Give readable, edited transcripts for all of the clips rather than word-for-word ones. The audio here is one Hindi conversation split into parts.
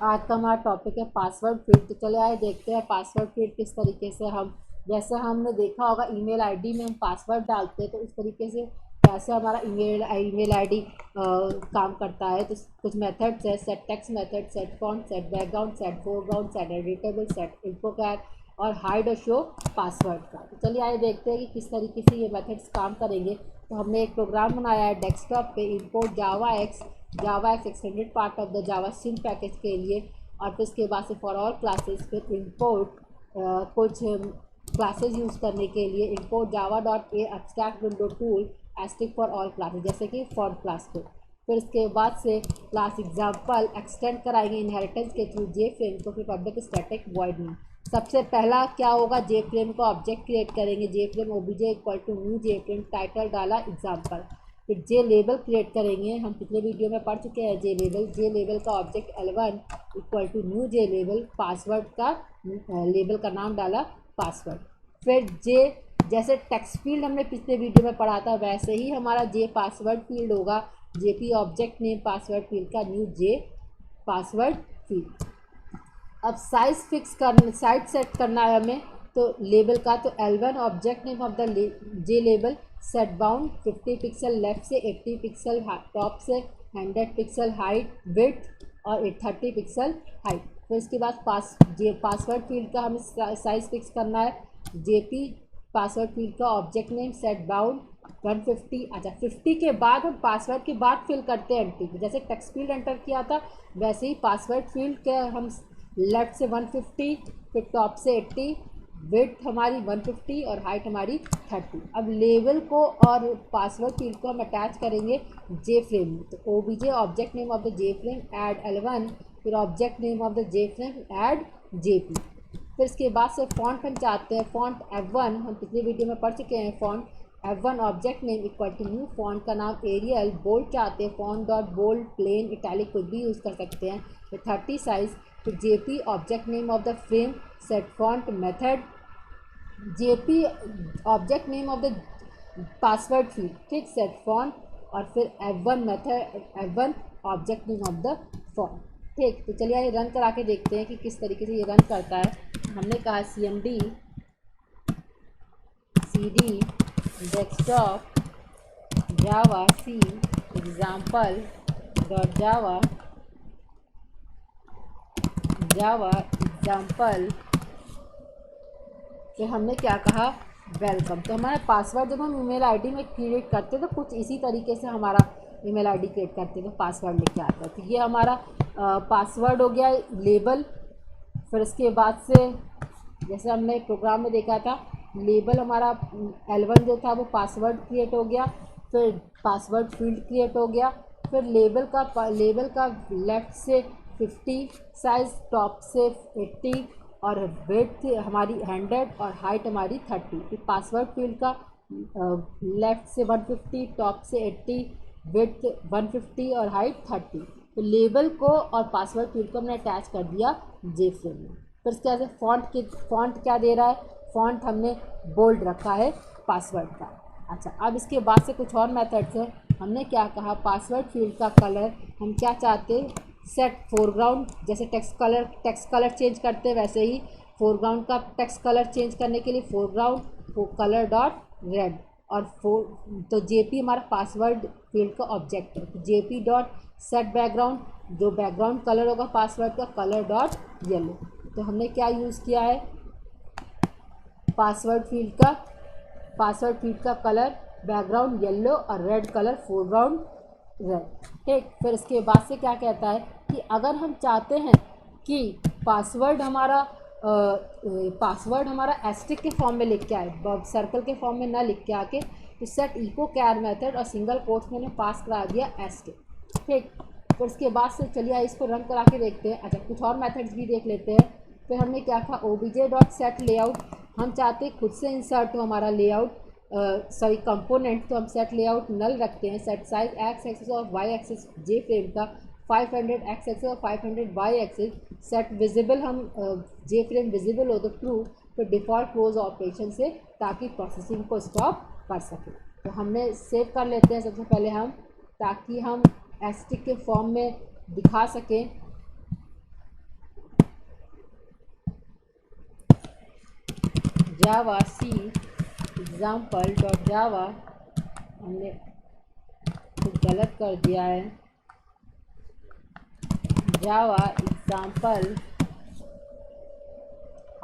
आज का हमारा टॉपिक है पासवर्ड फील्ड। तो चले आए देखते हैं पासवर्ड फील्ड किस तरीके से हम, जैसे हमने देखा होगा ईमेल आईडी में हम पासवर्ड डालते हैं, तो इस तरीके से कैसे हमारा ईमेल आईडी काम करता है। तो कुछ मेथड्स है, set text method, set font, set background, set foreground, set editable, set info char और हाइड और शो पासवर्ड का। तो चलिए आइए देखते हैं कि किस तरीके से ये मेथड्स काम करेंगे। तो हमने एक प्रोग्राम बनाया है डेस्कटॉप पे, import Java x extended part of the Java string package के लिए। और फिर उसके बाद से फॉर ऑल क्लासेस, फिर इंपोर्ट कुछ क्लासेस यूज़ करने के लिए import Java dot A abstract window tool asterisk for all classes, जैसे कि फॉन्ट क्लास को। फिर इसके बाद से क्लास एग्जाम्पल एक्सटेंड कराएंगे इनहेरिटेंस के थ्रू जे फ्रेम को, फिर पब्लिक स्टैटिक वॉइड नेम। सबसे पहला क्या होगा, जे फ्रेम का ऑब्जेक्ट क्रिएट करेंगे, J frame OBJ equal to new J frame, title डाला एग्जाम्पल। फिर जे लेबल क्रिएट करेंगे, हम पिछले वीडियो में पढ़ चुके हैं जे लेबल का object L1 equal to new J label, password का लेबल का नाम डाला पासवर्ड। फिर जे जैसे टेक्स्ट फील्ड हमने पिछले वीडियो में पढ़ा था, वैसे ही हमारा जे पासवर्ड फील्ड होगा, JP object name password field का न्यू जे पासवर्ड फील्ड। अब साइज सेट करना है हमें, तो लेबल का तो L1 object name of the J label, set bound 50 pixel left से, 80 पिक्सल टॉप से, 100 पिक्सल हाइट विड्थ और 30 पिक्सल हाइट। फिर इसके बाद पासवर्ड फील्ड का हमें साइज फिक्स करना है, जेपी पासवर्ड फील्ड का ऑब्जेक्ट नेम, सेट बाउंड 150। अच्छा, 50 के बाद हम पासवर्ड के बाद फिल करते हैं एंट्री, जैसे टेक्स्ट फील्ड एंटर किया था वैसे ही पासवर्ड फील्ड के हम लेफ्ट से 150, फिर टॉप से 80, विड्थ हमारी 150 और हाइट हमारी 30। अब लेवल को और पासवर्ड फील्ड को हम अटैच करेंगे जे फ्रेम में, तो OBJ object name of the J frame add L1, फिर object name of the J frame add JP. फिर इसके बाद से फॉन्ट हम चाहते हैं, फॉन्ट F1 हम पिछले वीडियो में पढ़ चुके हैं, font F1 object name equal to new font का नाम एरियल, बोल्ड चाहते हैं, font dot bold plain italic कुछ भी यूज़ कर सकते हैं, फिर 30 साइज। फिर JP object name of the frame, set font method, JP object name of the password field, ठीक, सेट फॉन्ट, और फिर F1 method, F1 object name of the font, ठीक। तो चलिए ये रन करा के देखते हैं कि किस तरीके से ये रन करता है। हमने कहा cmd cd डेस्कटॉप जावा सी एग्जाम्पल डॉट जावा एग्जाम्पल। फिर हमने क्या कहा, वेलकम। तो हमारा पासवर्ड जब हम ईमेल आईडी में क्रिएट करते हैं तो कुछ इसी तरीके से हमारा ईमेल आईडी क्रिएट करते हैं, तो पासवर्ड लेके आता है। तो ये हमारा पासवर्ड हो गया लेबल। फिर इसके बाद से जैसे हमने प्रोग्राम में देखा था, लेबल हमारा L1 जो था वो पासवर्ड क्रिएट हो गया, फिर पासवर्ड फील्ड क्रिएट हो गया, फिर लेबल का लेफ़्ट से 50 साइज, टॉप से 80 और विड्थ हमारी 100 और हाइट हमारी 30। फिर पासवर्ड फील्ड का लेफ़्ट से 150, टॉप से 80, विड्थ 150 और हाइट 30। तो लेबल को और पासवर्ड फील्ड को हमने अटैच कर दिया जे फ्रेम में। फिर इसके बाद फॉन्ट क्या दे रहा है, फॉन्ट हमने बोल्ड रखा है पासवर्ड का। अच्छा, अब इसके बाद से कुछ और मेथड्स है। हमने क्या कहा, पासवर्ड फील्ड का कलर हम क्या चाहते हैं, सेट फोरग्राउंड, जैसे टेक्स्ट कलर चेंज करते हैं वैसे ही फोरग्राउंड का टेक्स्ट कलर चेंज करने के लिए फोरग्राउंड कलर डॉट रेड, और तो जेपी हमारा पासवर्ड फील्ड का ऑब्जेक्ट है, तो जेपी डॉट सेट बैकग्राउंड, जो बैकग्राउंड कलर होगा पासवर्ड का, कलर डॉट येलो। तो हमने क्या यूज़ किया है, पासवर्ड फील्ड का कलर बैकग्राउंड येलो और रेड कलर फोरग्राउंड रेड, ठीक। फिर इसके बाद से क्या कहता है कि अगर हम चाहते हैं कि पासवर्ड हमारा एस्ट्रिक के फॉर्म में लिख के आए, सर्कल के फॉर्म में ना लिख के आके, तो सेट इको कैर मेथड और सिंगल कोट्स मैंने पास करा दिया एस्ट्रिक, ठीक। फिर इसके बाद से चलिए इसको रन करा के देखते हैं। अच्छा, कुछ और मेथड्स भी देख लेते हैं। फिर हमने क्या कहा, ओबीजे डॉट सेट लेआउट, हम चाहते हैं खुद से इंसर्ट हो हमारा लेआउट, कंपोनेंट, तो हम सेट लेआउट नल रखते हैं, सेट साइज एक्स एक्सिस और वाई एक्सिस जे फ्रेम का 500 एक्स एक्सिस और 500 वाई एक्सिस, सेट विजिबल, हम जे फ्रेम विजिबल हो तो ट्रू, फिर डिफ़ॉल्ट क्लोज ऑपरेशन से, ताकि प्रोसेसिंग को स्टॉप कर सकें। तो हमने सेव कर लेते हैं सबसे पहले हम, ताकि हम एस्ट्रिक के फॉर्म में दिखा सकें। जावा सी एग्जाम्पल डॉट जावा, हमने कुछ गलत कर दिया है, जावा एग्जाम्पल।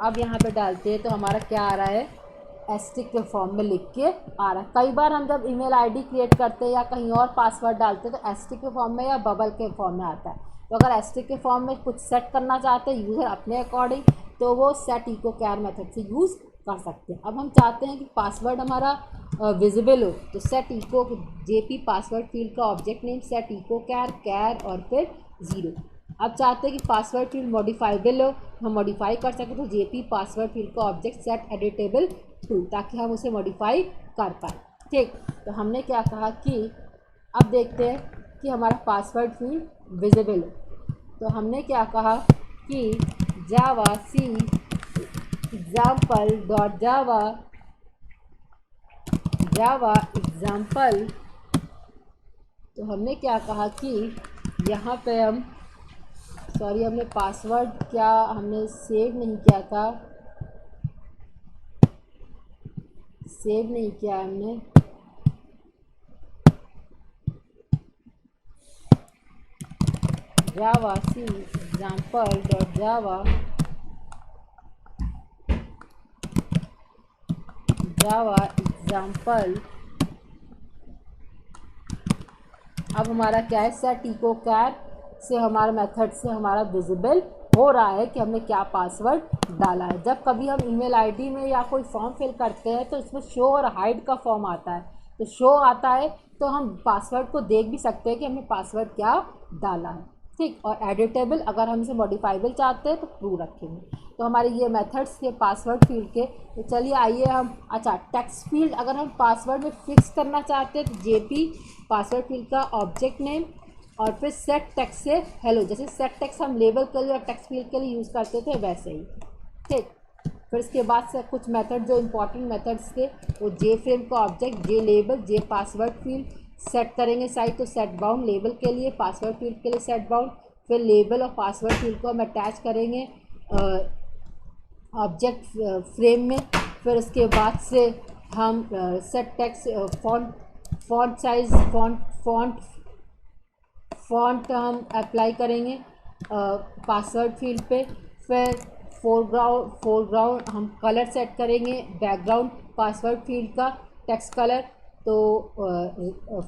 अब यहाँ पे डालते हैं तो हमारा क्या आ रहा है, एस्टिक के फॉर्म में लिख के आ रहा है। कई बार हम जब ईमेल आईडी क्रिएट करते हैं या कहीं और पासवर्ड डालते हैं तो एस्टिक के फॉर्म में या बबल के फॉर्म में आता है। तो अगर एस्टिक के फॉर्म में कुछ सेट करना चाहते हैं यूज़र अपने अकॉर्डिंग, तो वो सेट इको कैर मेथड से यूज़ कर सकते हैं। अब हम चाहते हैं कि पासवर्ड हमारा विजिबल हो, तो set echo JP password field का object name set echo char char और फिर 0। अब चाहते हैं कि पासवर्ड फील्ड मॉडिफाइबल हो, हम मॉडिफाई कर सकें, तो जेपी पासवर्ड फील्ड का ऑब्जेक्ट सेट एडिटेबल टू, ताकि हम उसे मॉडिफाई कर पाए। ठीक, तो हमने क्या कहा कि अब देखते हैं कि हमारा पासवर्ड फील्ड विजिबल हो, तो हमने क्या कहा कि जावा सी एग्जाम्पल डॉट जावा जावा एग्जाम्पल। तो हमने क्या कहा कि यहाँ पे हम सॉरी हमने पासवर्ड क्या हमने सेव नहीं किया था, सेव नहीं किया हमने, जावा सी एग्जाम्पल डॉट जावा जावा एग्जाम्पल। अब हमारा क्या है, सेट इको कैर से हमारा मेथड से हमारा विजिबल हो रहा है कि हमने क्या पासवर्ड डाला है। जब कभी हम ईमेल आईडी में या कोई फॉर्म फिल करते हैं तो इसमें शो और हाइड का फॉर्म आता है, तो शो आता है तो हम पासवर्ड को देख भी सकते हैं कि हमने पासवर्ड क्या डाला है। ठीक, और एडिटेबल अगर हम इसे मॉडिफाइबल चाहते हैं तो ट्रू रखेंगे। तो हमारे ये मेथड्स थे पासवर्ड फील्ड के। तो चलिए आइए हम, अच्छा टेक्स्ट फील्ड अगर हम पासवर्ड में फिक्स करना चाहते हैं तो जेपी पासवर्ड फील्ड का ऑब्जेक्ट नेम और फिर सेट टेक्स्ट से हेलो, जैसे सेट टेक्स्ट हम लेबल के लिए और टेक्स्ट फील्ड के लिए यूज़ करते थे वैसे ही। ठीक, फिर इसके बाद से कुछ मेथड जो इंपॉर्टेंट मेथड्स थे वो जे फ्रेम का ऑब्जेक्ट, जे लेबल, जे पासवर्ड फील्ड सेट करेंगे साइज, तो सेट बाउंड लेबल के लिए, पासवर्ड फील्ड के लिए सेट बाउंड, फिर लेबल और पासवर्ड फील्ड को हम अटैच करेंगे ऑब्जेक्ट फ्रेम में। फिर उसके बाद से हम set text font size font हम अप्लाई करेंगे पासवर्ड फील्ड पे। फिर फोरग्राउंड हम कलर सेट करेंगे, बैकग्राउंड पासवर्ड फील्ड का टेक्स्ट कलर, तो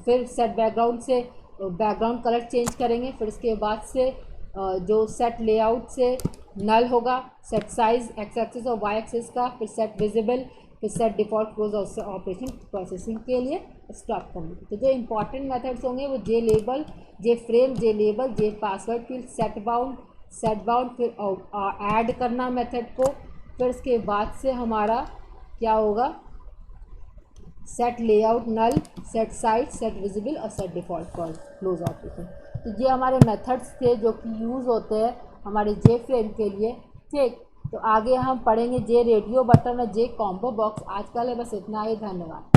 फिर सेट बैकग्राउंड से बैकग्राउंड कलर चेंज करेंगे। फिर इसके बाद से जो सेट लेआउट से नल होगा, सेट साइज एक्स एक्सिस और वाई एक्सिस का, फिर सेट विजिबल, फिर set default close operation processing के लिए स्टॉप करने। तो जो इंपॉर्टेंट मेथड्स होंगे वो जे लेबल, जे फ्रेम, जे लेबल, जे पासवर्ड फील्ड, सेट बाउंड, फिर ऐड करना मेथड को। फिर इसके बाद से हमारा क्या होगा, सेट लेआउट नल, सेट साइज, सेट विजिबल और सेट डिफ़ॉल्ट क्लोज ऑपरेशन। तो ये हमारे मेथड्स थे जो कि यूज़ होते हैं हमारे जे फ्रेम के लिए। ठीक, तो आगे हम पढ़ेंगे जे रेडियो बटन और जे कॉम्बो बॉक्स। आज के लिए बस इतना ही, धन्यवाद।